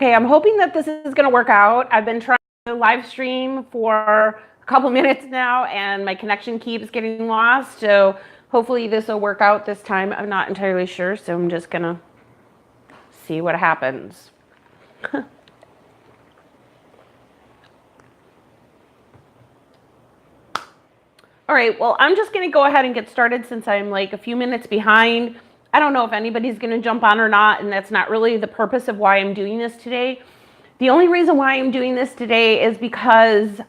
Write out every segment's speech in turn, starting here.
Okay, I'm hoping that this is going to work out. I've been trying to live stream for a couple minutes now and my connection keeps getting lost. So hopefully this will work out this time. I'm not entirely sure, so I'm just going to see what happens. All right, well, I'm just going to go ahead and get started since I'm like a few minutes behind. I don't know if anybody's going to jump on or not, and that's not really the purpose of why I'm doing this today. The only reason why I'm doing this today is because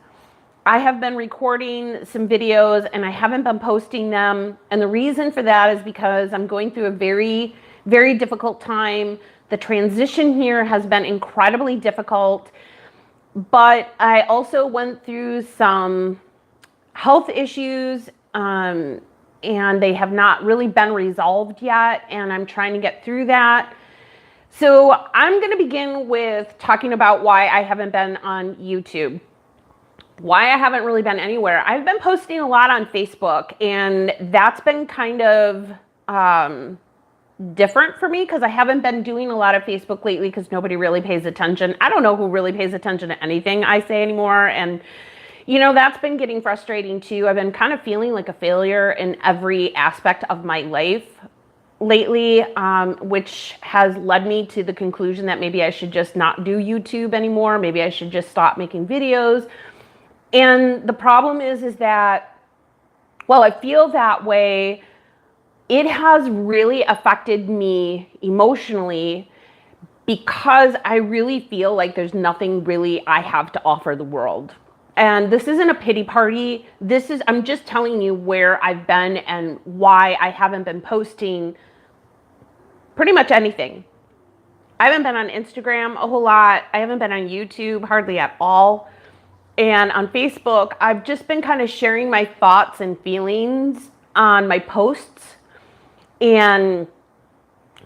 I have been recording some videos and I haven't been posting them. And the reason for that is because I'm going through a very, very difficult time. The transition here has been incredibly difficult, but I also went through some health issues and they have not really been resolved yet, and I'm trying to get through that. So I'm going to begin with talking about why I haven't been on YouTube, why I haven't really been anywhere. I've been posting a lot on Facebook, and that's been kind of different for me because I haven't been doing a lot of Facebook lately because nobody really pays attention. I don't know who really pays attention to anything I say anymore, and you know, that's been getting frustrating too. I've been kind of feeling like a failure in every aspect of my life lately, which has led me to the conclusion that maybe I should just not do YouTube anymore. Maybe I should just stop making videos. And the problem is that, well, I feel that way. It has really affected me emotionally because I really feel like there's nothing really I have to offer the world. And this isn't a pity party. I'm just telling you where I've been and why I haven't been posting pretty much anything. I haven't been on Instagram a whole lot. I haven't been on YouTube hardly at all. And on Facebook, I've just been kind of sharing my thoughts and feelings on my posts. And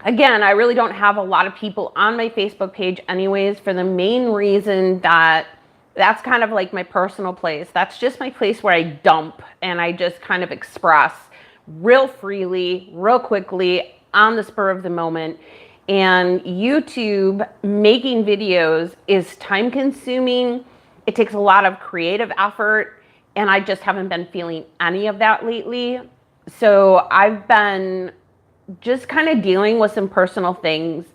again, I really don't have a lot of people on my Facebook page anyways, for the main reason that that's kind of like my personal place. That's just my place where I dump and I just kind of express real freely, real quickly, on the spur of the moment. And YouTube, making videos is time consuming. It takes a lot of creative effort, and I just haven't been feeling any of that lately. So I've been just kind of dealing with some personal things.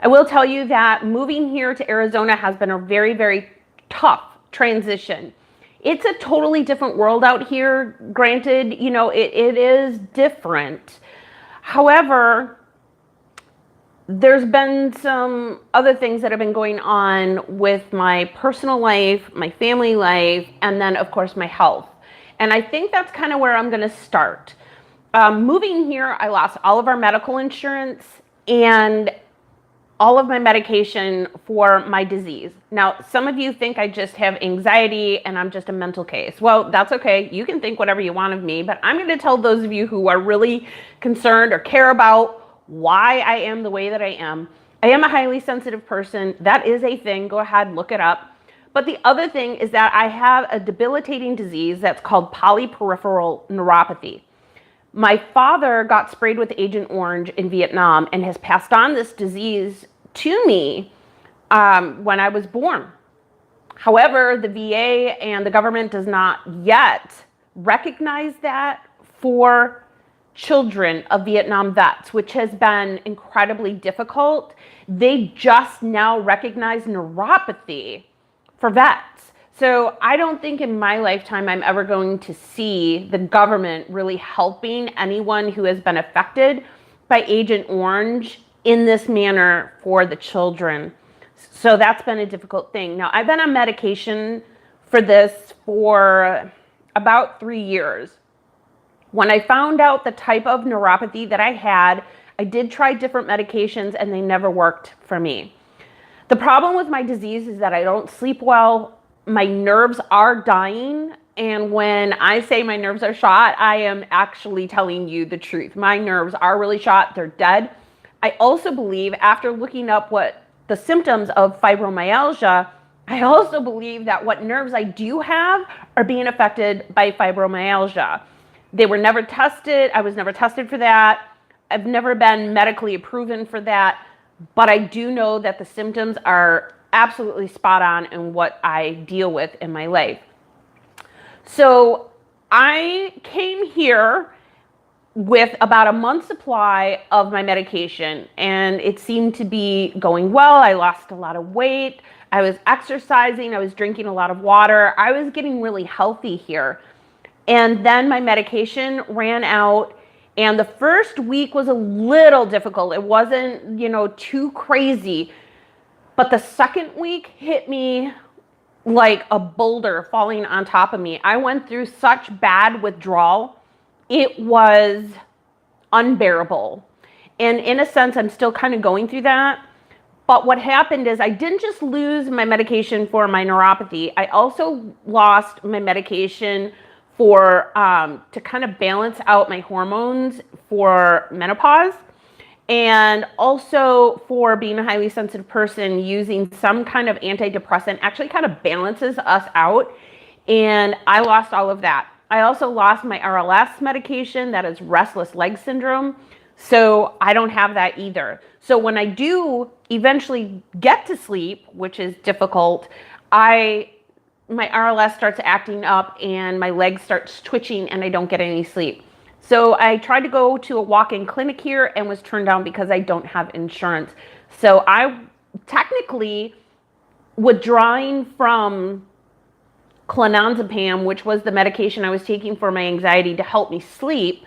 I will tell you that moving here to Arizona has been a very, very tough transition. It's a totally different world out here. Granted, you know, it is different. However, there's been some other things that have been going on with my personal life, my family life, and then of course my health. And I think that's kind of where I'm going to start. Moving here, I lost all of our medical insurance and all of my medication for my disease. Now, some of you think I just have anxiety and I'm just a mental case. Well, that's okay. You can think whatever you want of me, but I'm going to tell those of you who are really concerned or care about why I am the way that I am. I am a highly sensitive person. That is a thing. Go ahead, look it up. But the other thing is that I have a debilitating disease that's called polyperipheral neuropathy. My father got sprayed with Agent Orange in Vietnam and has passed on this disease to me when I was born. However, the VA and the government does not yet recognize that for children of Vietnam vets, which has been incredibly difficult. They just now recognize neuropathy for vets. So I don't think in my lifetime I'm ever going to see the government really helping anyone who has been affected by Agent Orange in this manner for the children. So that's been a difficult thing. Now, I've been on medication for this for about 3 years. When I found out the type of neuropathy that I had, I did try different medications and they never worked for me. The problem with my disease is that I don't sleep well. My nerves are dying, and when I say my nerves are shot, I am actually telling you the truth. My nerves are really shot, they're dead. I also believe, after looking up what the symptoms of fibromyalgia, I also believe that what nerves I do have are being affected by fibromyalgia. They were never tested. I was never tested for that. I've never been medically proven for that. but I do know that the symptoms are absolutely spot on in what I deal with in my life. So I came here with about a month's supply of my medication, and it seemed to be going well. I lost a lot of weight. I was exercising. I was drinking a lot of water. I was getting really healthy here. And then my medication ran out, and the first week was a little difficult. It wasn't, too crazy. But the second week hit me like a boulder falling on top of me. I went through such bad withdrawal. It was unbearable. And in a sense, I'm still kind of going through that. But what happened is I didn't just lose my medication for my neuropathy. I also lost my medication for to kind of balance out my hormones for menopause, and also for being a highly sensitive person, using some kind of antidepressant actually kind of balances us out. And I lost all of that. I also lost my RLS medication, that is restless leg syndrome. So I don't have that either. So when I do eventually get to sleep, which is difficult, my RLS starts acting up and my leg starts twitching and I don't get any sleep. So I tried to go to a walk-in clinic here and was turned down because I don't have insurance. So I technically, withdrawing from clonazepam, which was the medication I was taking for my anxiety to help me sleep,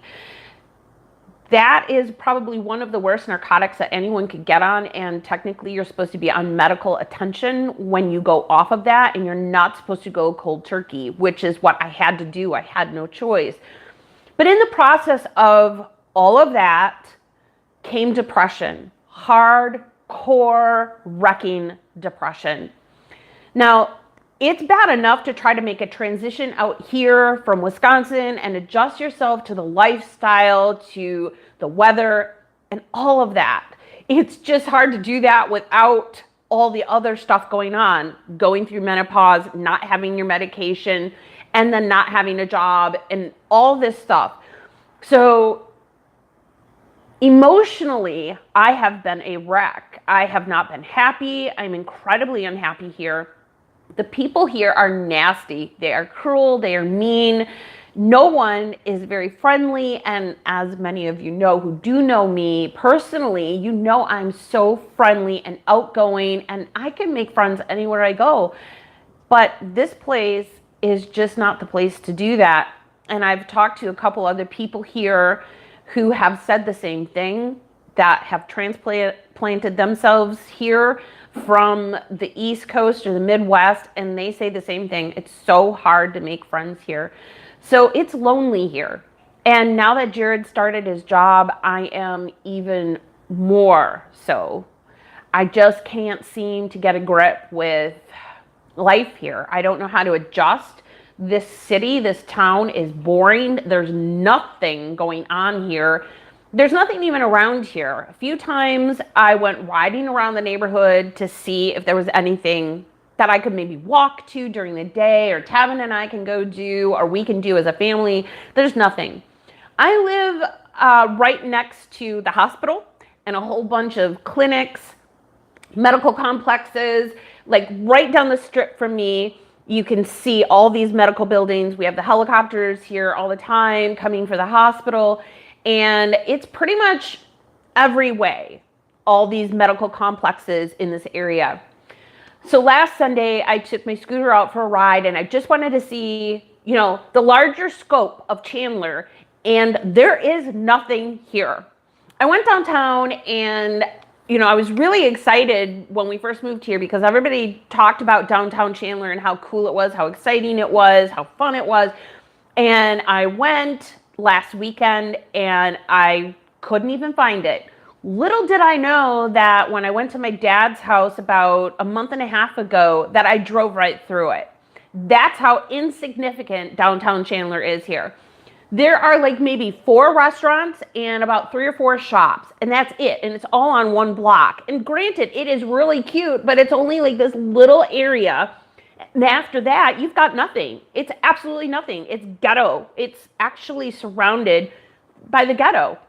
that is probably one of the worst narcotics that anyone could get on. And technically you're supposed to be on medical attention when you go off of that, and you're not supposed to go cold turkey, which is what I had to do. I had no choice. But in the process of all of that came depression, hardcore wrecking depression. Now, it's bad enough to try to make a transition out here from Wisconsin and adjust yourself to the lifestyle, to the weather, and all of that. It's just hard to do that without all the other stuff going on, going through menopause, not having your medication, and then not having a job, and all this stuff. So emotionally, I have been a wreck. I have not been happy. I'm incredibly unhappy here. The people here are nasty. They are cruel. They are mean. No one is very friendly. And as many of you know who do know me personally, you know I'm so friendly and outgoing, and I can make friends anywhere I go. But this place is just not the place to do that. And I've talked to a couple other people here who have said the same thing, that have transplanted themselves here from the East Coast or the Midwest, and they say the same thing. It's so hard to make friends here. So it's lonely here. And now that Jared started his job, I am even more so. I just can't seem to get a grip with life here. I don't know how to adjust. This city, this town is boring. There's nothing going on here. There's nothing even around here. A few times I went riding around the neighborhood to see if there was anything that I could maybe walk to during the day, or Tavin and I can go do, or we can do as a family. There's nothing. I live right next to the hospital and a whole bunch of clinics, medical complexes, like right down the strip from me. You can see all these medical buildings. We have the helicopters here all the time coming for the hospital. And it's pretty much every way, all these medical complexes in this area. So last Sunday, I took my scooter out for a ride, and I just wanted to see, the larger scope of Chandler, and there is nothing here. I went downtown, and I was really excited when we first moved here because everybody talked about downtown Chandler and how cool it was, how exciting it was, how fun it was. And I went last weekend and I couldn't even find it. Little did I know that when I went to my dad's house about a month and a half ago, that I drove right through it. That's how insignificant downtown Chandler is here. There are like maybe 4 restaurants and about 3 or 4 shops, and that's it. And it's all on one block. And granted, it is really cute, but it's only like this little area. And after that, you've got nothing. It's absolutely nothing. It's ghetto. It's actually surrounded by the ghetto.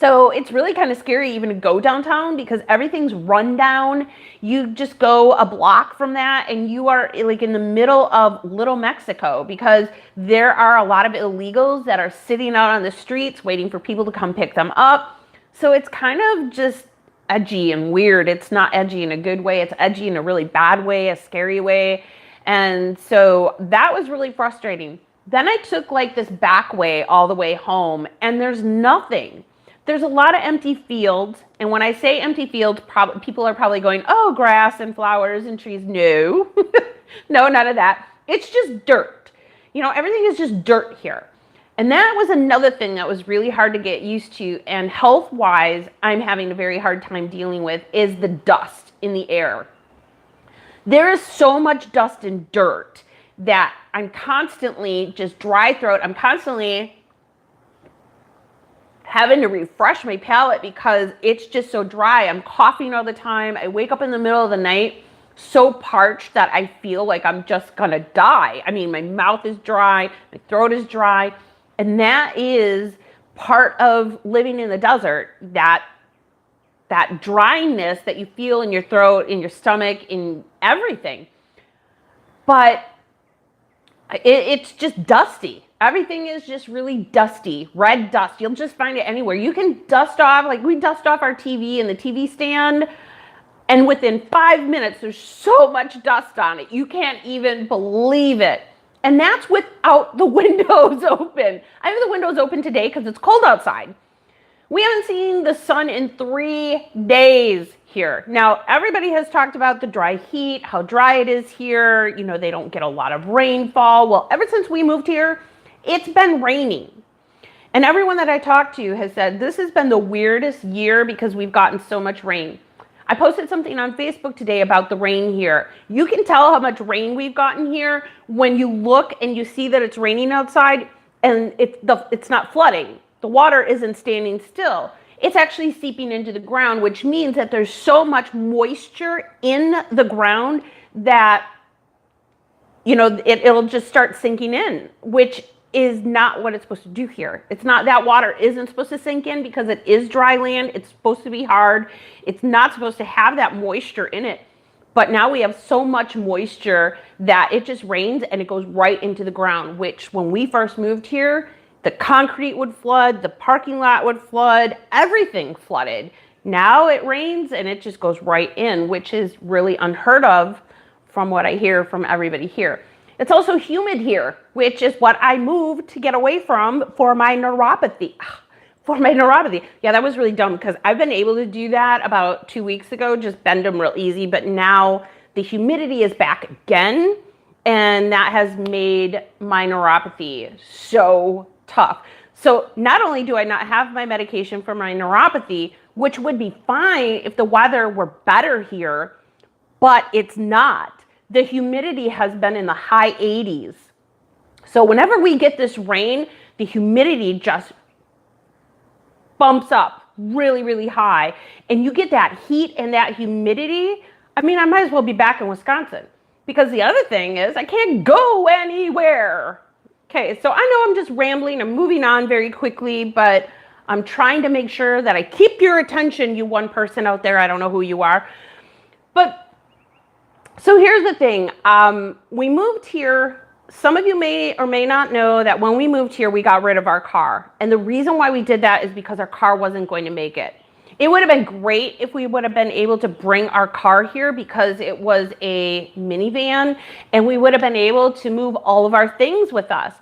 So it's really kind of scary even to go downtown because everything's run down. You just go a block from that and you are like in the middle of Little Mexico because there are a lot of illegals that are sitting out on the streets waiting for people to come pick them up. So it's kind of just edgy and weird. It's not edgy in a good way. It's edgy in a really bad way, a scary way. And so that was really frustrating. Then I took like this back way all the way home and there's nothing. There's a lot of empty fields. And when I say empty fields, people are probably going, oh, grass and flowers and trees. No, no, none of that. It's just dirt. You know, everything is just dirt here. And that was another thing that was really hard to get used to. And health-wise, I'm having a very hard time dealing with is the dust in the air. There is so much dust and dirt that I'm constantly just dry throat. I'm constantly having to refresh my palate because it's just so dry. I'm coughing all the time. I wake up in the middle of the night so parched that I feel like I'm just gonna die. I mean, my mouth is dry, my throat is dry, and that is part of living in the desert, that dryness that you feel in your throat, in your stomach, in everything. But it's just dusty. Everything is just really dusty, red dust. You'll just find it anywhere. You can dust off, like we dust off our TV and the TV stand, and within 5 minutes, there's so much dust on it. You can't even believe it. And that's without the windows open. I have the windows open today because it's cold outside. We haven't seen the sun in 3 days here. Now, everybody has talked about the dry heat, how dry it is here. You know, they don't get a lot of rainfall. Well, ever since we moved here, it's been raining. And everyone that I talked to has said this has been the weirdest year because we've gotten so much rain. I posted something on Facebook today about the rain here. You can tell how much rain we've gotten here when you look and you see that it's raining outside and it's not flooding. The water isn't standing still. It's actually seeping into the ground, which means that there's so much moisture in the ground that, you know, it'll just start sinking in, which is not what it's supposed to do here. It's not, that water isn't supposed to sink in because it is dry land. It's supposed to be hard. It's not supposed to have that moisture in it. But now we have so much moisture that it just rains and it goes right into the ground, which when we first moved here, the concrete would flood, the parking lot would flood, everything flooded. Now it rains and it just goes right in, which is really unheard of from what I hear from everybody here. It's also humid here, which is what I moved to get away from for my neuropathy. Yeah, that was really dumb because I've been able to do that about 2 weeks ago, just bend them real easy. But now the humidity is back again, and that has made my neuropathy so tough. So not only do I not have my medication for my neuropathy, which would be fine if the weather were better here, but it's not. The humidity has been in the high 80s. So whenever we get this rain, the humidity just bumps up really, really high. And you get that heat and that humidity. I mean, I might as well be back in Wisconsin. Because the other thing is I can't go anywhere. Okay, so I know I'm just rambling. I'm moving on very quickly, but I'm trying to make sure that I keep your attention, you one person out there. I don't know who you are. But so here's the thing. We moved here. Some of you may or may not know that when we moved here, we got rid of our car. And the reason why we did that is because our car wasn't going to make it. It would have been great if we would have been able to bring our car here because it was a minivan and we would have been able to move all of our things with us.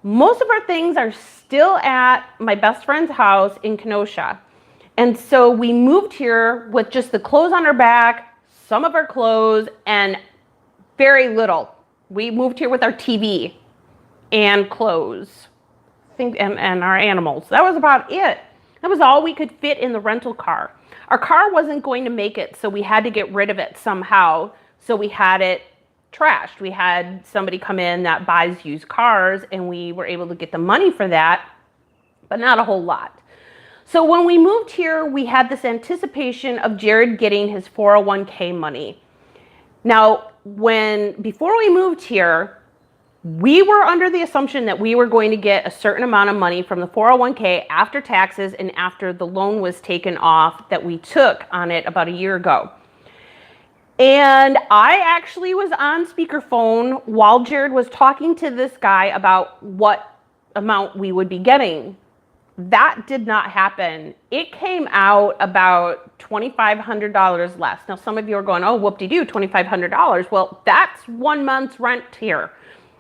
Most of our things are still at my best friend's house in Kenosha. And so we moved here with just the clothes on our back, some of our clothes, and very little. We moved here with our TV and clothes, and our animals. That was about it. That was all we could fit in the rental car. Our car wasn't going to make it, so we had to get rid of it somehow. So we had it trashed. We had somebody come in that buys used cars, and we were able to get the money for that, but not a whole lot. So when we moved here, we had this anticipation of Jared getting his 401k money. Now, before we moved here, We were under the assumption that we were going to get a certain amount of money from the 401k after taxes and after the loan was taken off that we took on it about a year ago. And I actually was on speakerphone while Jared was talking to this guy about what amount we would be getting. That did not happen. It came out about $2,500 less. Now, some of you are going, oh, whoop-de-doo, $2,500. Well, that's 1 month's rent here.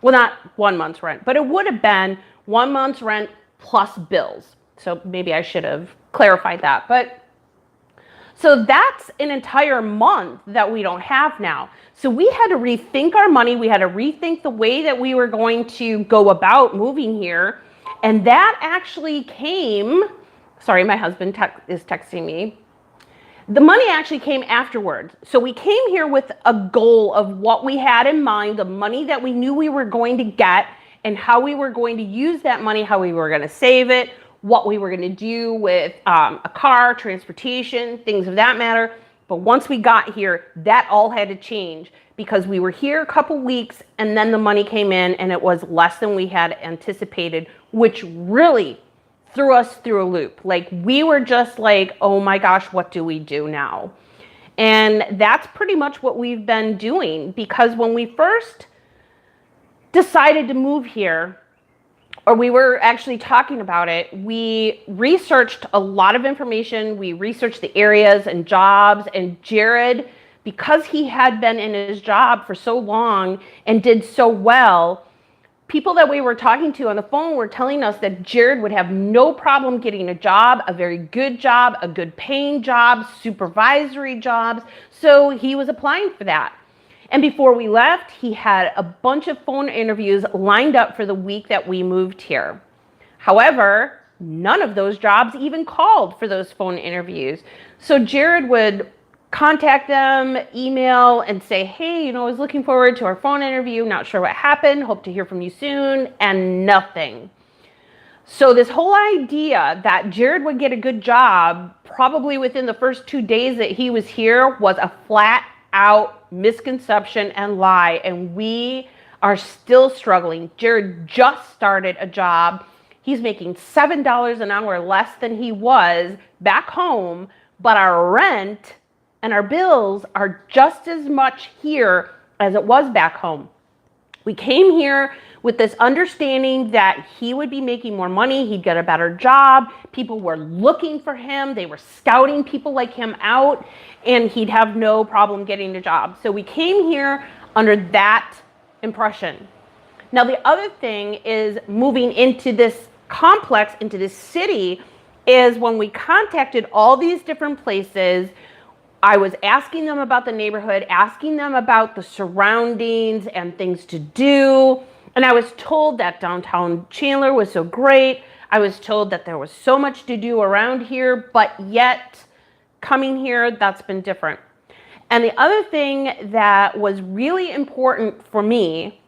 Well, not 1 month's rent, but it would have been 1 month's rent plus bills. So maybe I should have clarified that. But so that's an entire month that we don't have now. So we had to rethink our money. We had to rethink the way that we were going to go about moving here. And that actually came, sorry, my husband is texting me. The money actually came afterwards. So we came here with a goal of what we had in mind, the money that we knew we were going to get, and how we were going to use that money, how we were going to save it, what we were going to do with a car, transportation, things of that matter. But once we got here, that all had to change because we were here a couple weeks and then the money came in and it was less than we had anticipated, which really threw us through a loop. Like we were just like, oh my gosh, what do we do now? And that's pretty much what we've been doing, because when we first decided to move here, or we were actually talking about it, we researched a lot of information. We researched the areas and jobs, and Jared, because he had been in his job for so long and did so well, people that we were talking to on the phone were telling us that Jared would have no problem getting a job, a very good job, a good paying job, supervisory jobs. So he was applying for that. And before we left, he had a bunch of phone interviews lined up for the week that we moved here. However, none of those jobs even called for those phone interviews. So Jared would contact them, email, and say, hey, I was looking forward to our phone interview, not sure what happened, hope to hear from you soon, and nothing. So this whole idea that Jared would get a good job probably within the first 2 days that he was here was a flat out misconception and lie, and we are still struggling. Jared just started a job. He's making $7 an hour less than he was back home, but our rent and our bills are just as much here as it was back home. We came here with this understanding that he would be making more money, he'd get a better job, people were looking for him, they were scouting people like him out, and he'd have no problem getting a job. So we came here under that impression. Now the other thing is moving into this complex, into this city, is when we contacted all these different places, I was asking them about the neighborhood, asking them about the surroundings and things to do. And I was told that downtown Chandler was so great. I was told that there was so much to do around here, but yet coming here, that's been different. And the other thing that was really important for me,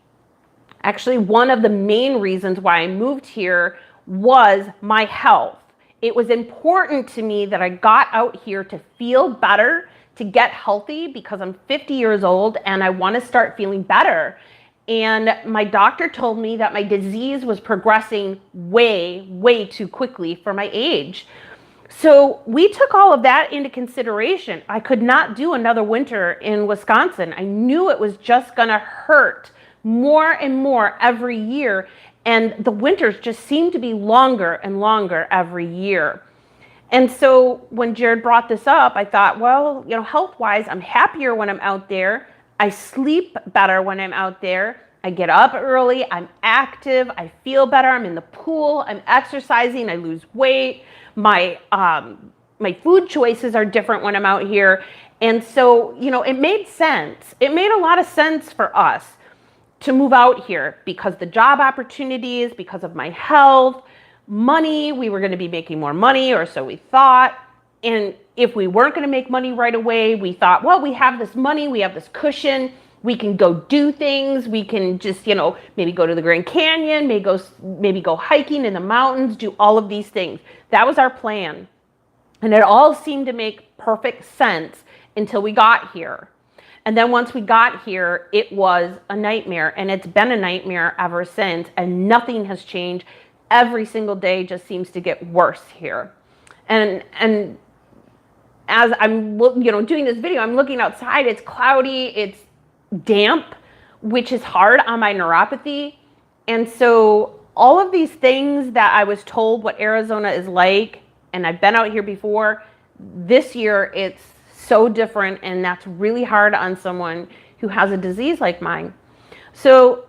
actually one of the main reasons why I moved here, was my health. It was important to me that I got out here to feel better, to get healthy, because I'm 50 years old and I want to start feeling better. And my doctor told me that my disease was progressing way, way too quickly for my age. So we took all of that into consideration. I could not do another winter in Wisconsin. I knew it was just going to hurt more and more every year. And the winters just seemed to be longer and longer every year. And so when Jared brought this up, I thought, well, health-wise, I'm happier when I'm out there. I sleep better when I'm out there. I get up early. I'm active. I feel better. I'm in the pool. I'm exercising. I lose weight. My food choices are different when I'm out here. And so, it made sense. It made a lot of sense for us to move out here because the job opportunities, because of my health, money, we were going to be making more money, or so we thought. And if we weren't going to make money right away, we thought, well, we have this money, we have this cushion, we can go do things, we can just, maybe go to the Grand Canyon, maybe go hiking in the mountains, do all of these things. That was our plan. And it all seemed to make perfect sense until we got here. And then once we got here, it was a nightmare, and it's been a nightmare ever since, and nothing has changed. Every single day just seems to get worse here. And as I'm doing this video, I'm looking outside, it's cloudy, it's damp, which is hard on my neuropathy. And so all of these things that I was told what Arizona is like, and I've been out here before, this year it's so different, and that's really hard on someone who has a disease like mine. So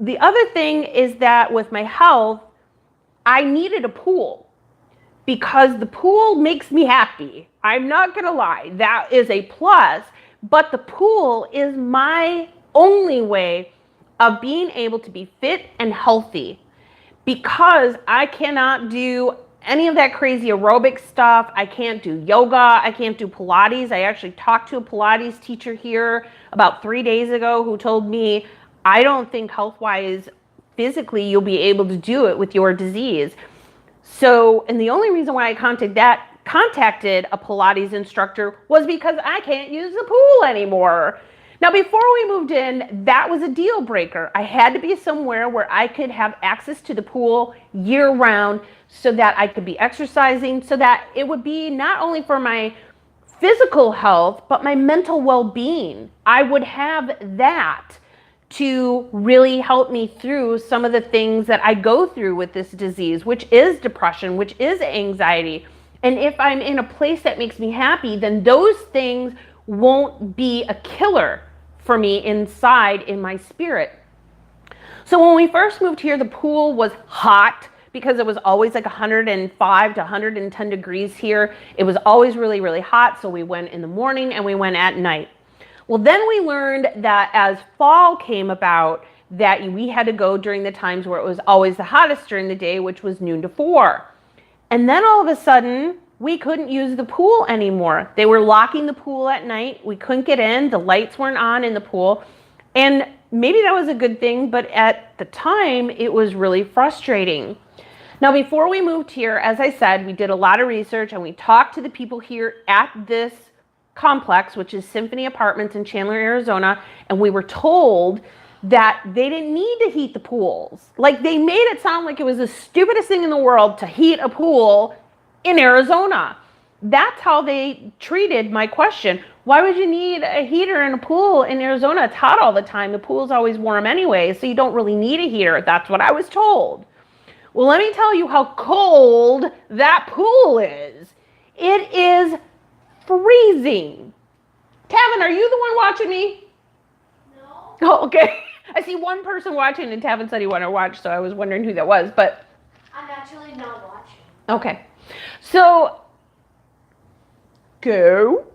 the other thing is that with my health, I needed a pool because the pool makes me happy. I'm not gonna lie, that is a plus, but the pool is my only way of being able to be fit and healthy, because I cannot do any of that crazy aerobic stuff. I can't do yoga. I can't do Pilates. I actually talked to a Pilates teacher here about 3 days ago who told me, I don't think health-wise, physically, you'll be able to do it with your disease. So, and the only reason why I contacted a Pilates instructor was because I can't use the pool anymore. Now, before we moved in, that was a deal breaker. I had to be somewhere where I could have access to the pool year round so that I could be exercising, so that it would be not only for my physical health, but my mental well-being. I would have that to really help me through some of the things that I go through with this disease, which is depression, which is anxiety. And if I'm in a place that makes me happy, then those things won't be a killer for me inside in my spirit. So when we first moved here, the pool was hot because it was always like 105 to 110 degrees here. It was always really, really hot. So we went in the morning and we went at night. Well, then we learned that as fall came about, that we had to go during the times where it was always the hottest during the day, which was noon to 4. And then all of a sudden, we couldn't use the pool anymore. They were locking the pool at night. We couldn't get in. The lights weren't on in the pool. And maybe that was a good thing, but at the time, it was really frustrating. Now, before we moved here, as I said, we did a lot of research and we talked to the people here at this complex, which is Symphony Apartments in Chandler, Arizona, and we were told that they didn't need to heat the pools. Like, they made it sound like it was the stupidest thing in the world to heat a pool in Arizona. That's how they treated my question. Why would you need a heater in a pool in Arizona? It's hot all the time. The pool's always warm anyway, so you don't really need a heater. That's what I was told. Well, let me tell you how cold that pool is. It is freezing. Tavin, are you the one watching me? No. Oh, okay. I see one person watching, and Tavin said he wanted to watch, so I was wondering who that was, but... I'm actually not watching. Okay. So, go.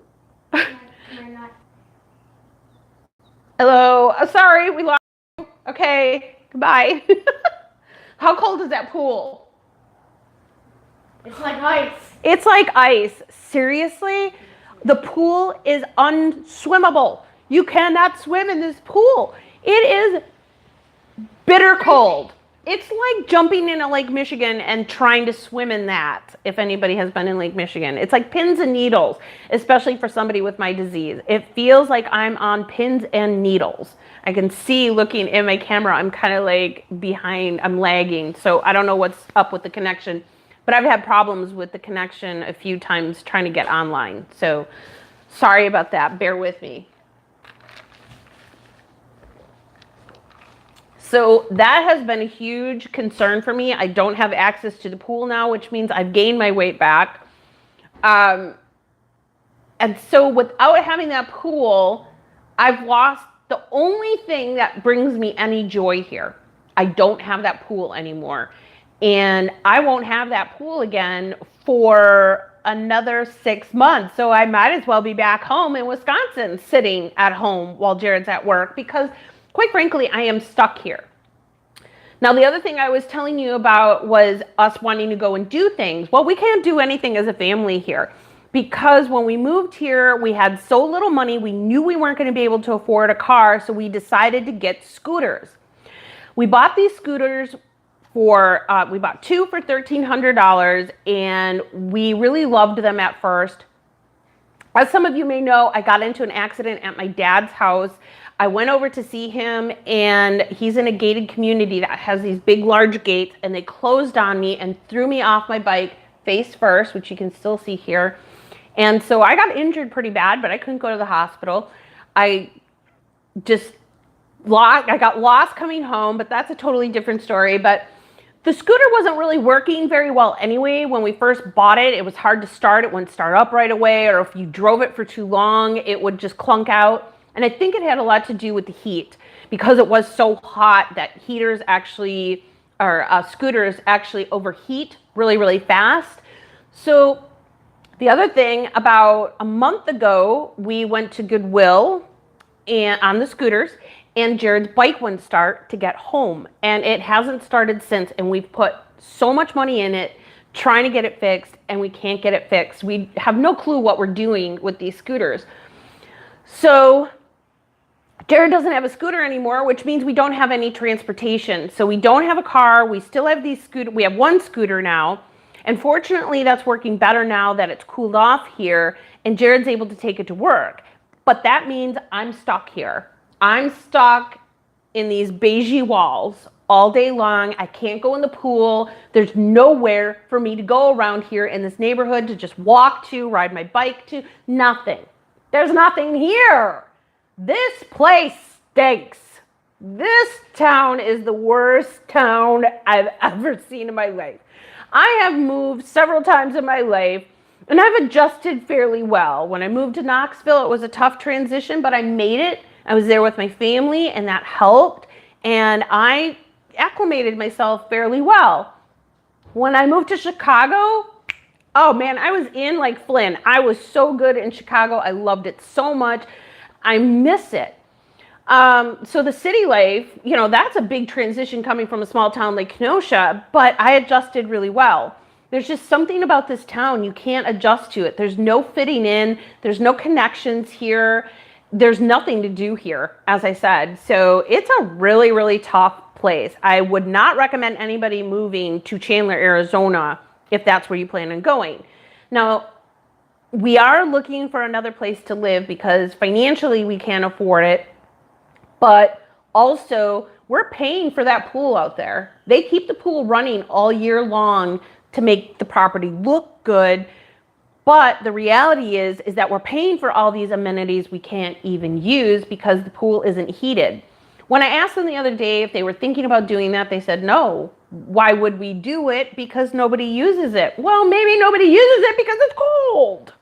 Hello. Sorry, we lost you. Okay, goodbye. How cold is that pool? It's like ice. It's like ice. Seriously? The pool is unswimmable. You cannot swim in this pool. It is bitter cold. It's like jumping in a Lake Michigan and trying to swim in that, if anybody has been in Lake Michigan. It's like pins and needles, especially for somebody with my disease. It feels like I'm on pins and needles. I can see looking in my camera, I'm kind of like behind, I'm lagging. So I don't know what's up with the connection, but I've had problems with the connection a few times trying to get online. So sorry about that, bear with me. So that has been a huge concern for me. I don't have access to the pool now, which means I've gained my weight back. And so without having that pool, I've lost the only thing that brings me any joy here. I don't have that pool anymore. And I won't have that pool again for another 6 months. So I might as well be back home in Wisconsin, sitting at home while Jared's at work, because quite frankly, I am stuck here. Now, the other thing I was telling you about was us wanting to go and do things. Well, we can't do anything as a family here because when we moved here, we had so little money, we knew we weren't going to be able to afford a car, so we decided to get scooters. We bought these scooters for, we bought 2 for $1,300, and we really loved them at first. As some of you may know, I got into an accident at my dad's house. I went over to see him, and he's in a gated community that has these big, large gates, and they closed on me and threw me off my bike face first, which you can still see here. And so I got injured pretty bad, but I couldn't go to the hospital. I got lost coming home, but that's a totally different story. But the scooter wasn't really working very well anyway. When we first bought it, it was hard to start. It wouldn't start up right away, or if you drove it for too long, it would just clunk out. And I think it had a lot to do with the heat, because it was so hot that scooters actually overheat really, really fast. So the other thing, about a month ago, we went to Goodwill and on the scooters, and Jared's bike wouldn't start to get home, and it hasn't started since. And we've put so much money in it trying to get it fixed, and we can't get it fixed. We have no clue what we're doing with these scooters. So Jared doesn't have a scooter anymore, which means we don't have any transportation. So we don't have a car. We still have these scooters. We have one scooter now, and fortunately that's working better now that it's cooled off here, and Jared's able to take it to work. But that means I'm stuck here. I'm stuck in these beigey walls all day long. I can't go in the pool. There's nowhere for me to go around here in this neighborhood to just walk to, ride my bike to, nothing. There's nothing here. This place stinks. This town is the worst town I've ever seen in my life. I have moved several times in my life, and I've adjusted fairly well. When I moved to Knoxville, it was a tough transition, but I made it. I was there with my family, and that helped, and I acclimated myself fairly well. When I moved to Chicago, oh man, I was in like Flynn. I was so good in Chicago. I loved it so much. I miss it. So the city life, that's a big transition coming from a small town like Kenosha, but I adjusted really well. There's just something about this town, you can't adjust to it. There's no fitting in. There's no connections here. There's nothing to do here, as I said. So it's a really, really tough place. I would not recommend anybody moving to Chandler, Arizona, if that's where you plan on going. Now, we are looking for another place to live because financially we can't afford it, but also we're paying for that pool out there. They keep the pool running all year long to make the property look good. But the reality is that we're paying for all these amenities we can't even use because the pool isn't heated. When I asked them the other day if they were thinking about doing that, they said, no. Why would we do it? Because nobody uses it. Well, maybe nobody uses it because it's cold.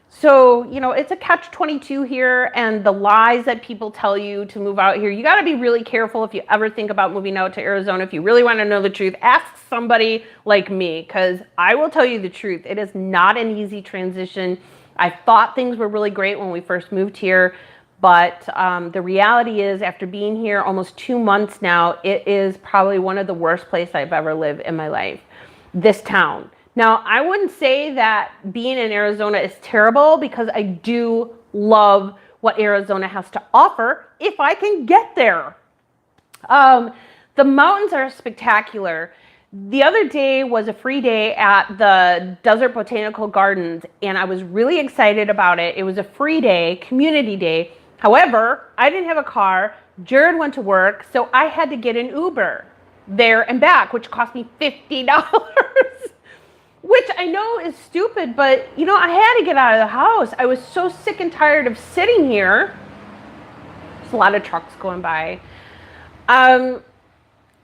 So, it's a catch-22 here, and the lies that people tell you to move out here, you got to be really careful if you ever think about moving out to Arizona. If you really want to know the truth, ask somebody like me, because I will tell you the truth. It is not an easy transition. I thought things were really great when we first moved here, but the reality is, after being here almost 2 months now, it is probably one of the worst places I've ever lived in my life, this town. Now, I wouldn't say that being in Arizona is terrible, because I do love what Arizona has to offer if I can get there. The mountains are spectacular. The other day was a free day at the Desert Botanical Gardens, and I was really excited about it. It was a free day, community day. However, I didn't have a car. Jared went to work, so I had to get an Uber there and back, which cost me $50. Which I know is stupid, but I had to get out of the house. I was so sick and tired of sitting here. There's a lot of trucks going by. I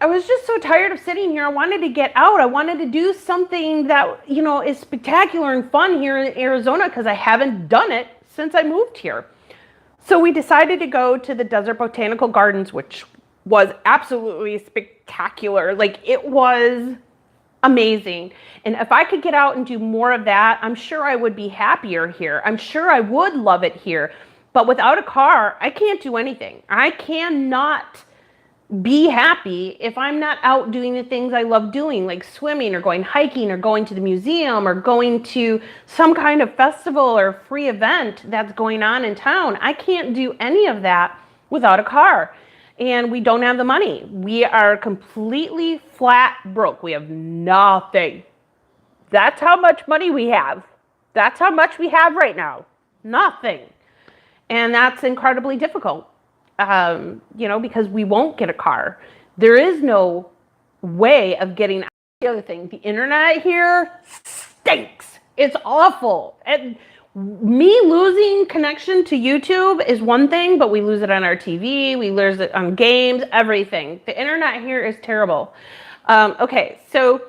was just so tired of sitting here. I wanted to get out. I wanted to do something that, is spectacular and fun here in Arizona, because I haven't done it since I moved here. So we decided to go to the Desert Botanical Gardens, which was absolutely spectacular. Like, it was amazing. And if I could get out and do more of that, I'm sure I would be happier here. I'm sure I would love it here. But without a car, I can't do anything. I cannot be happy if I'm not out doing the things I love doing, like swimming or going hiking or going to the museum or going to some kind of festival or free event that's going on in town. I can't do any of that without a car. And we don't have the money. We are completely flat broke. We have nothing. That's how much money we have. That's how much we have right now. Nothing. And that's incredibly difficult, because we won't get a car. There is no way of getting. The other thing, the internet here stinks. It's awful. And me losing connection to YouTube is one thing, but we lose it on our TV, we lose it on games, everything. The internet here is terrible. Okay, so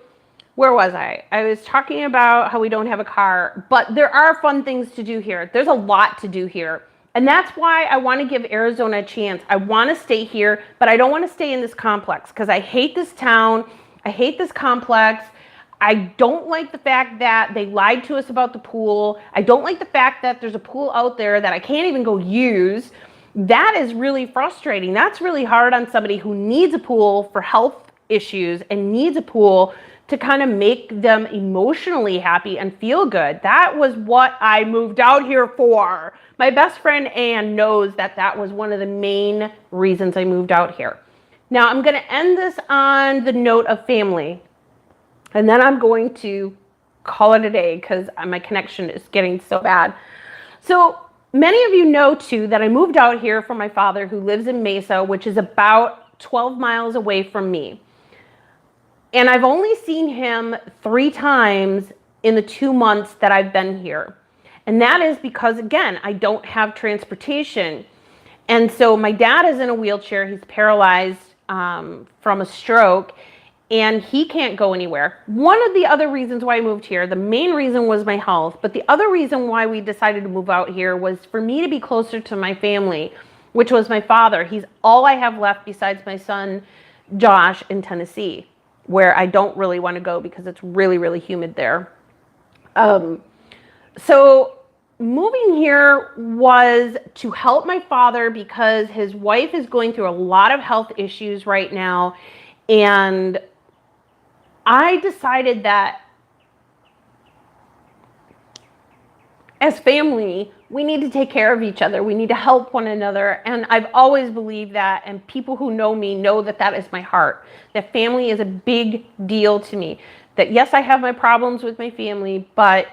where was I? I was talking about how we don't have a car, but there are fun things to do here. There's a lot to do here. And that's why I want to give Arizona a chance. I want to stay here, but I don't want to stay in this complex because I hate this town. I hate this complex. I don't like the fact that they lied to us about the pool. I don't like the fact that there's a pool out there that I can't even go use. That is really frustrating. That's really hard on somebody who needs a pool for health issues and needs a pool to kind of make them emotionally happy and feel good. That was what I moved out here for. My best friend Ann knows that that was one of the main reasons I moved out here. Now I'm going to end this on the note of family, and then I'm going to call it a day because my connection is getting so bad. So many of you know too that I moved out here from my father who lives in Mesa, which is about 12 miles away from me. And I've only seen him 3 times in the 2 months that I've been here. And that is because, again, I don't have transportation. And so my dad is in a wheelchair. He's paralyzed from a stroke, and he can't go anywhere. One of the other reasons why I moved here, the main reason was my health, but the other reason why we decided to move out here was for me to be closer to my family, which was my father. He's all I have left besides my son, Josh, in Tennessee, where I don't really want to go because it's really, really humid there. So moving here was to help my father because his wife is going through a lot of health issues right now. And I decided that as family, we need to take care of each other. We need to help one another. And I've always believed that. And people who know me know that that is my heart. That family is a big deal to me. That yes, I have my problems with my family, but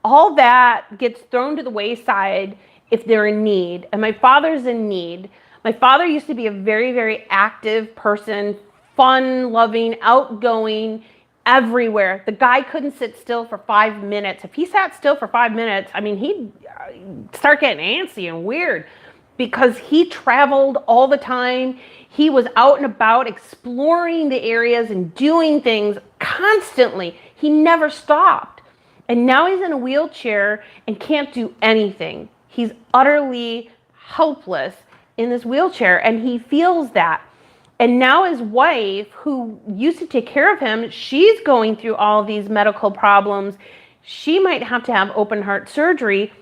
all that gets thrown to the wayside if they're in need. And my father's in need. My father used to be a very, very active person, fun, loving, outgoing, everywhere. The guy couldn't sit still for 5 minutes. If he sat still for 5 minutes, I mean, he'd start getting antsy and weird because he traveled all the time. He was out and about exploring the areas and doing things constantly. He never stopped. And now he's in a wheelchair and can't do anything. He's utterly helpless in this wheelchair, and he feels that. And now his wife, who used to take care of him, she's going through all these medical problems. She might have to have open heart surgery.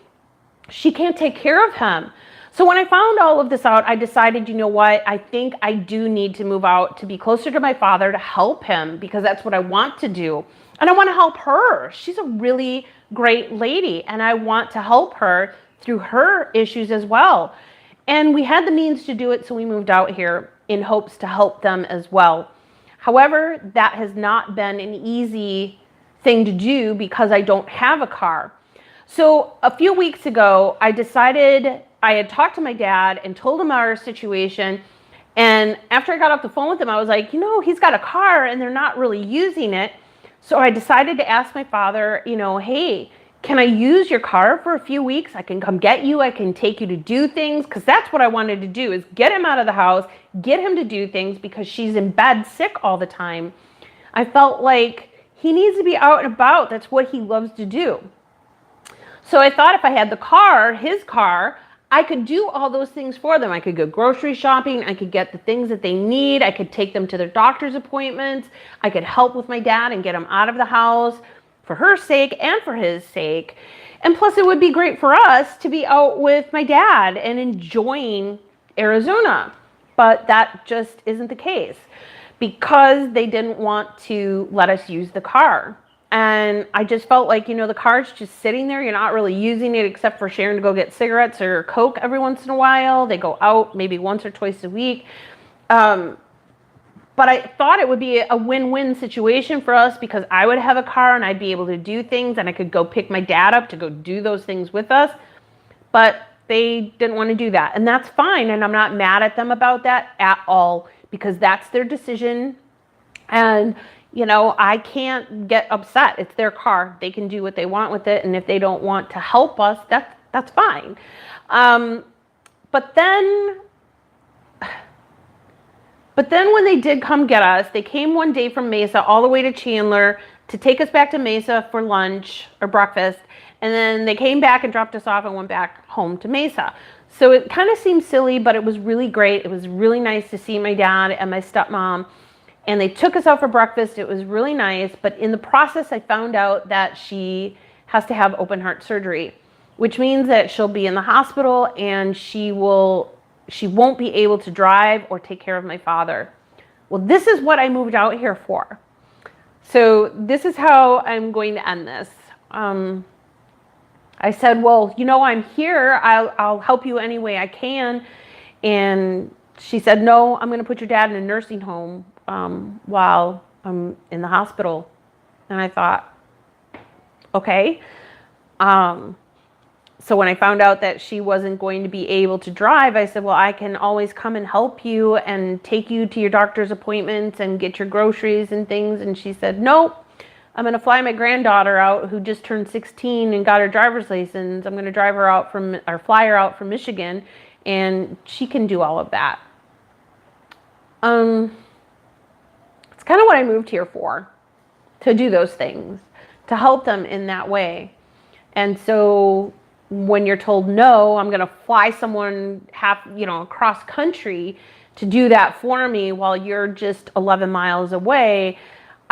She can't take care of him. So when I found all of this out, I decided, you know what? I think I do need to move out to be closer to my father to help him because that's what I want to do. And I want to help her. She's a really great lady, and I want to help her through her issues as well. And we had the means to do it, so we moved out here in hopes to help them as well. However, that has not been an easy thing to do because I don't have a car. So a few weeks ago, I decided I had talked to my dad and told him our situation. And after I got off the phone with him, I was like, he's got a car and they're not really using it. So I decided to ask my father, hey, can I use your car for a few weeks? I can come get you. I can take you to do things. Because that's what I wanted to do is get him out of the house, get him to do things because she's in bed sick all the time. I felt like he needs to be out and about. That's what he loves to do. So I thought if I had the car, his car, I could do all those things for them. I could go grocery shopping. I could get the things that they need. I could take them to their doctor's appointments. I could help with my dad and get him out of the house for her sake and for his sake. And plus it would be great for us to be out with my dad and enjoying Arizona. But that just isn't the case because they didn't want to let us use the car. And I just felt like, the car's just sitting there. You're not really using it except for Sharon to go get cigarettes or Coke every once in a while. They go out maybe once or twice a week. But I thought it would be a win-win situation for us because I would have a car and I'd be able to do things and I could go pick my dad up to go do those things with us. but they didn't want to do that. And that's fine. And I'm not mad at them about that at all, because that's their decision. And, you know, I can't get upset. It's their car. They can do what they want with it. And if they don't want to help us, that's fine. But then when they did come get us, they came one day from Mesa all the way to Chandler to take us back to Mesa for lunch or breakfast. And then they came back and dropped us off and went back home to Mesa. So it kind of seemed silly, but it was really great. It was really nice to see my dad and my stepmom. And they took us out for breakfast. It was really nice. But in the process, I found out that she has to have open heart surgery, which means that she'll be in the hospital and she won't be able to drive or take care of my father. Well, this is what I moved out here for. So this is how I'm going to end this. I said, well, you know, I'm here. I'll help you any way I can. And she said, no, I'm going to put your dad in a nursing home while I'm in the hospital. And I thought, okay. So when I found out that she wasn't going to be able to drive, I said, well, I can always come and help you and take you to your doctor's appointments and get your groceries and things. And she said, nope, I'm going to fly my granddaughter out who just turned 16 and got her driver's license. I'm going to drive her out or fly her out from Michigan, and she can do all of that. It's kind of what I moved here for, to do those things, to help them in that way. And so when you're told, no, I'm going to fly someone across country to do that for me while you're just 11 miles away,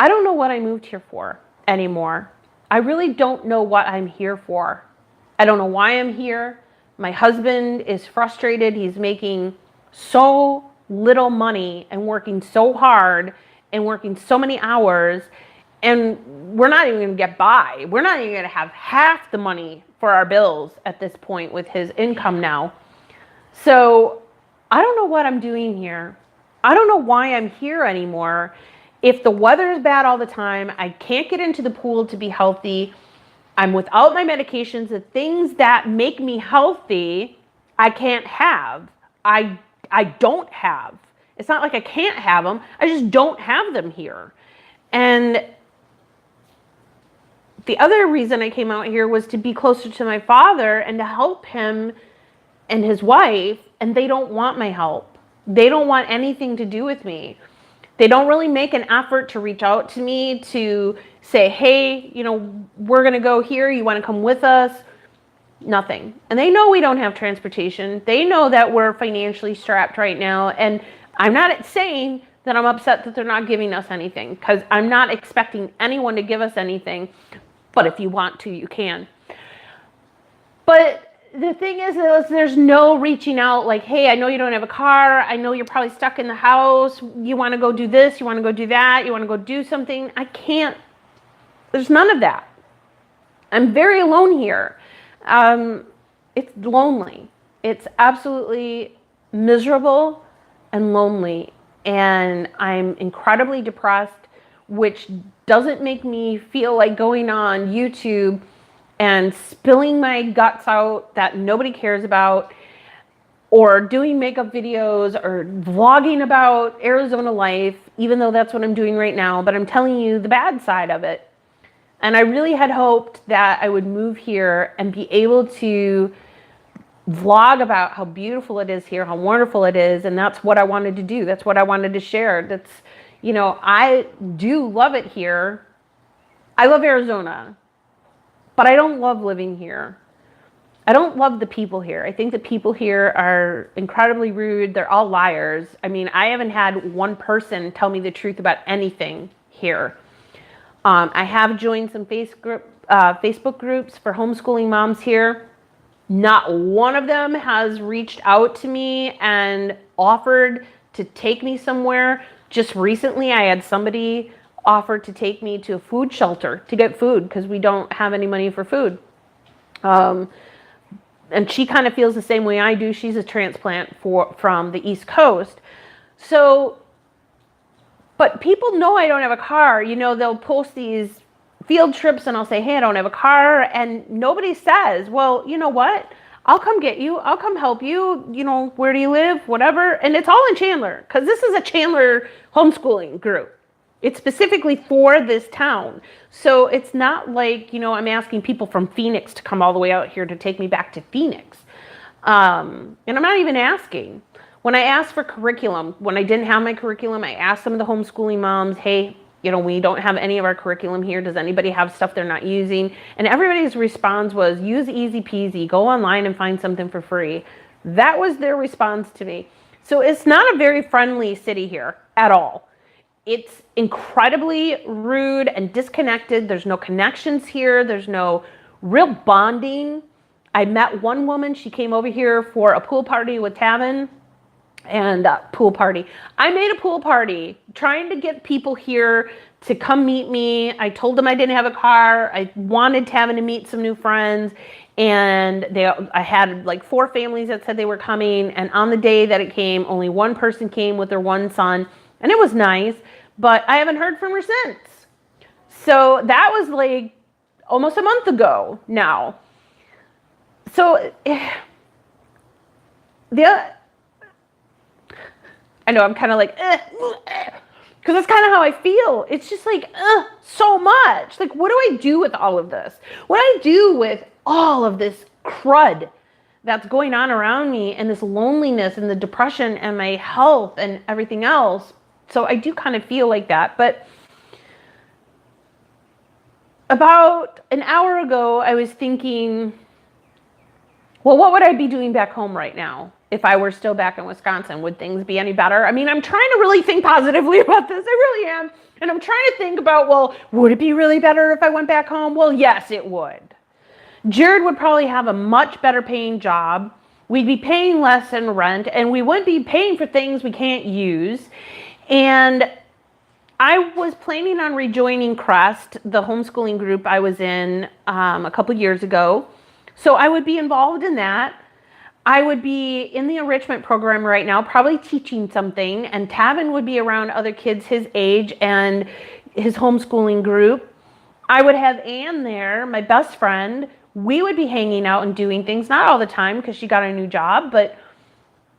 I don't know what I moved here for anymore. I really don't know what I'm here for. I don't know why I'm here. My husband is frustrated. He's making so little money and working so hard and working so many hours, and we're not even going to get by. We're not even going to have half the money for our bills at this point with his income now. So I don't know what I'm doing here. I don't know why I'm here anymore. If the weather is bad all the time, I can't get into the pool to be healthy. I'm without my medications. The things that make me healthy, I can't have. I don't have. It's not like I can't have them. I just don't have them here. And the other reason I came out here was to be closer to my father and to help him and his wife, and they don't want my help. They don't want anything to do with me. They don't really make an effort to reach out to me to say, hey, we're going to go here. You want to come with us? Nothing. And they know we don't have transportation. They know that we're financially strapped right now. And I'm not saying that I'm upset that they're not giving us anything, because I'm not expecting anyone to give us anything. But if you want to, you can. But the thing is there's no reaching out like, hey, I know you don't have a car. I know you're probably stuck in the house. You want to go do this. You want to go do that. You want to go do something. I can't. There's none of that. I'm very alone here. It's lonely. It's absolutely miserable and lonely. And I'm incredibly depressed, which doesn't make me feel like going on YouTube and spilling my guts out that nobody cares about, or doing makeup videos or vlogging about Arizona life, even though that's what I'm doing right now. But I'm telling you the bad side of it. And I really had hoped that I would move here and be able to vlog about how beautiful it is here, how wonderful it is. And that's what I wanted to do. That's what I wanted to share. That's, I do love it here. I love Arizona, but I don't love living here. I don't love the people here. I think the people here are incredibly rude. They're all liars. I mean, I haven't had one person tell me the truth about anything here. I have joined some Facebook groups for homeschooling moms here. Not one of them has reached out to me and offered to take me somewhere. Just recently, I had somebody offer to take me to a food shelter to get food because we don't have any money for food. And she kind of feels the same way I do. She's a transplant from the East Coast. So, but people know I don't have a car. They'll post these field trips and I'll say, hey, I don't have a car. And nobody says, well, you know what? I'll come get you. I'll come help you. You know, where do you live? Whatever. And it's all in Chandler because this is a Chandler homeschooling group. It's specifically for this town. So it's not like, you know, I'm asking people from Phoenix to come all the way out here to take me back to Phoenix. And I'm not even asking. When I asked for curriculum, when I didn't have my curriculum, I asked some of the homeschooling moms, hey, you know, we don't have any of our curriculum here. Does anybody have stuff they're not using? And everybody's response was, use Easy Peasy. Go online and find something for free. That was their response to me. So it's not a very friendly city here at all. It's incredibly rude and disconnected. There's no connections here. There's no real bonding. I met one woman. She came over here for a pool party with Tavin. And pool party. I made a pool party trying to get people here to come meet me. I told them I didn't have a car. I wanted Tavin to meet some new friends. And I had like 4 families that said they were coming. And on the day that it came, only one person came with their one son. And it was nice, but I haven't heard from her since. So that was like almost a month ago now. So I know I'm kind of like, because that's kind of how I feel. It's just like, so much. Like, what do I do with all of this? What do I do with all of this crud that's going on around me and this loneliness and the depression and my health and everything else? So I do kind of feel like that. But about an hour ago, I was thinking, well, what would I be doing back home right now? If I were still back in Wisconsin, would things be any better? I mean, I'm trying to really think positively about this. I really am. And I'm trying to think about, well, would it be really better if I went back home? Well, yes, it would. Jared would probably have a much better paying job. We'd be paying less in rent, and we wouldn't be paying for things we can't use. And I was planning on rejoining Crest, the homeschooling group I was in a couple years ago. So I would be involved in that. I would be in the enrichment program right now, probably teaching something, and Tavin would be around other kids his age and his homeschooling group. I would have Anne there, my best friend. We would be hanging out and doing things, not all the time because she got a new job, but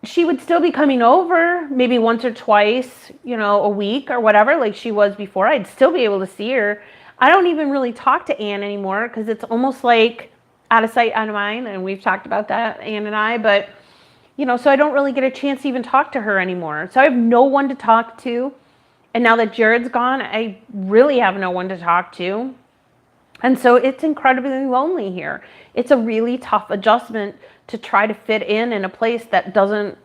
she would still be coming over maybe once or twice, you know, a week or whatever, like she was before. I'd still be able to see her. I don't even really talk to Anne anymore because it's almost like out of sight, out of mind, and we've talked about that, Anne and I, but, you know, so I don't really get a chance to even talk to her anymore. So I have no one to talk to, and now that Jared's gone, I really have no one to talk to, and so it's incredibly lonely here. It's a really tough adjustment to try to fit in a place that doesn't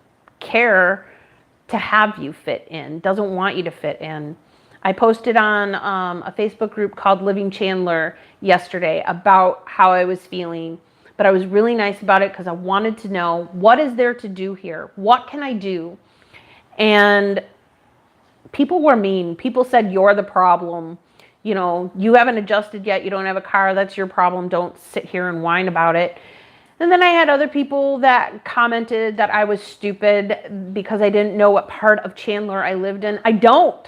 care to have you fit in, doesn't want you to fit in. I posted on a Facebook group called Living Chandler yesterday about how I was feeling, but I was really nice about it because I wanted to know, what is there to do here? What can I do? And people were mean. People said, you're the problem. You know, you haven't adjusted yet. You don't have a car. That's your problem. Don't sit here and whine about it. And then I had other people that commented that I was stupid because I didn't know what part of Chandler I lived in. I don't.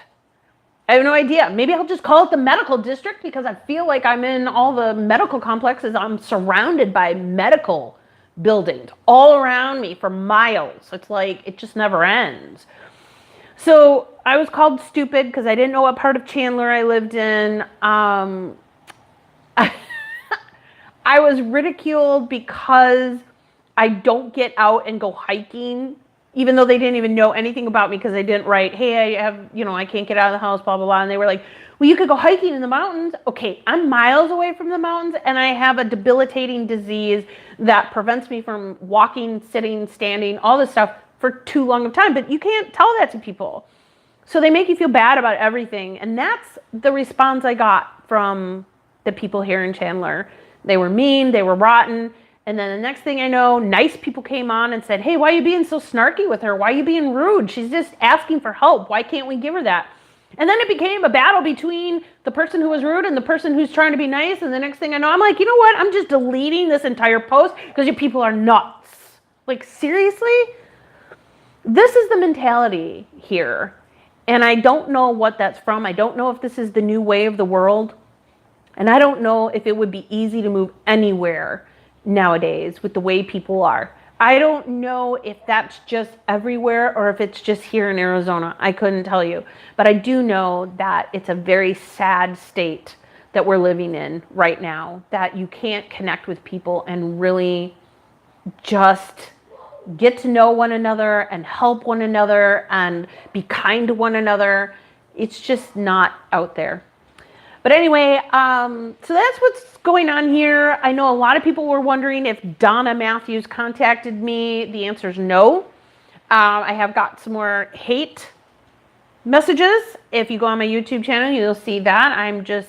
I have no idea. Maybe I'll just call it the medical district because I feel like I'm in all the medical complexes. I'm surrounded by medical buildings all around me for miles. It's like it just never ends. So I was called stupid because I didn't know what part of Chandler I lived in. I was ridiculed because I don't get out and go hiking, even though they didn't even know anything about me because I didn't write, hey, I have, you know, I can't get out of the house, blah, blah, blah. And they were like, well, you could go hiking in the mountains. Okay, I'm miles away from the mountains and I have a debilitating disease that prevents me from walking, sitting, standing, all this stuff for too long of time. But you can't tell that to people. So they make you feel bad about everything. And that's the response I got from the people here in Chandler. They were mean, they were rotten. And then the next thing I know, nice people came on and said, hey, why are you being so snarky with her? Why are you being rude? She's just asking for help. Why can't we give her that? And then it became a battle between the person who was rude and the person who's trying to be nice. And the next thing I know, I'm like, you know what? I'm just deleting this entire post because you people are nuts. Like, seriously? This is the mentality here. And I don't know what that's from. I don't know if this is the new way of the world. And I don't know if it would be easy to move anywhere nowadays with the way people are. I don't know if that's just everywhere or if it's just here in Arizona. I couldn't tell you. But I do know that it's a very sad state that we're living in right now, that you can't connect with people and really just get to know one another and help one another and be kind to one another. It's just not out there. But anyway, so that's what's going on here. I know a lot of people were wondering if Donna Matthews contacted me. The answer is no. I have got some more hate messages. If you go on my YouTube channel, you'll see that. I'm just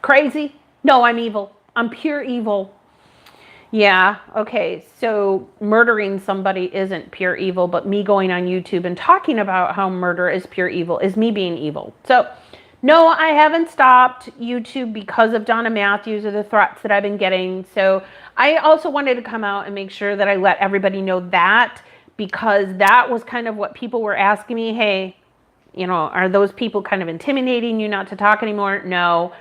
crazy. No, I'm evil. I'm pure evil. Yeah, okay, so murdering somebody isn't pure evil, but me going on YouTube and talking about how murder is pure evil is me being evil. So, no, I haven't stopped YouTube because of Donna Matthews or the threats that I've been getting. So, I also wanted to come out and make sure that I let everybody know that, because that was kind of what people were asking me. Hey, you know, are those people kind of intimidating you not to talk anymore? No,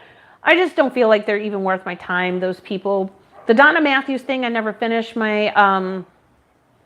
I just don't feel like they're even worth my time, those people. The Donna Matthews thing, I never finished my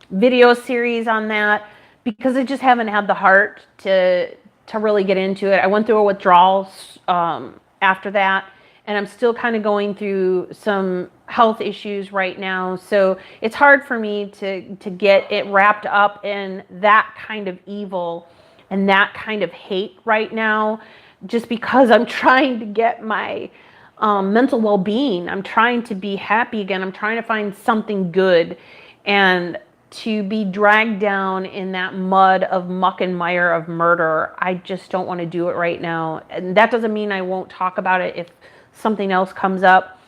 video series on that because I just haven't had the heart to really get into it. I went through a withdrawal after that, and I'm still kind of going through some health issues right now. So it's hard for me to get it wrapped up in that kind of evil and that kind of hate right now, just because I'm trying to get my mental well-being. I'm trying to be happy again. I'm trying to find something good, and to be dragged down in that mud of muck and mire of murder, I just don't want to do it right now. And that doesn't mean I won't talk about it if something else comes up,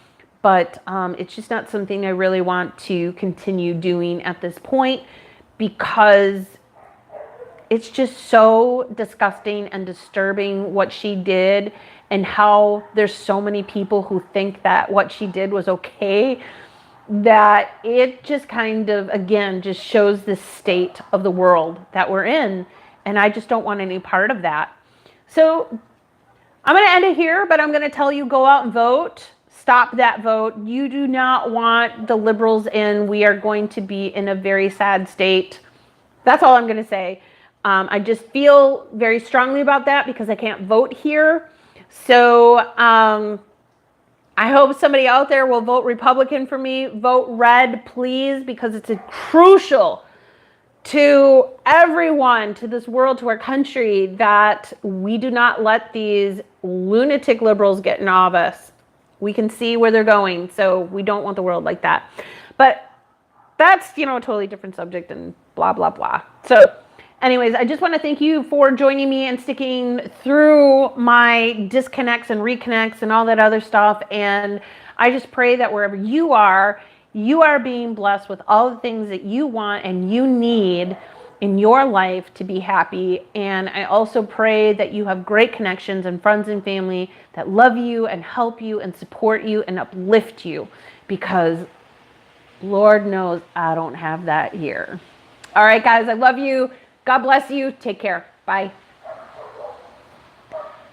but it's just not something I really want to continue doing at this point, because it's just so disgusting and disturbing what she did, and how there's so many people who think that what she did was okay, that it just kind of, again, just shows the state of the world that we're in. And I just don't want any part of that. So I'm going to end it here, but I'm going to tell you, go out and vote. Stop that vote. You do not want the liberals in. We are going to be in a very sad state. That's all I'm going to say. I just feel very strongly about that because I can't vote here. So I hope somebody out there will vote Republican for me. Vote red, please, because it's crucial to everyone, to this world, to our country, that we do not let these lunatic liberals get in office. We can see where they're going, so we don't want the world like that. But that's, you know, a totally different subject and blah, blah, blah. So anyways, I just want to thank you for joining me and sticking through my disconnects and reconnects and all that other stuff. And I just pray that wherever you are being blessed with all the things that you want and you need in your life to be happy. And I also pray that you have great connections and friends and family that love you and help you and support you and uplift you, because Lord knows I don't have that here. All right, guys, I love you. God bless you. Take care. Bye.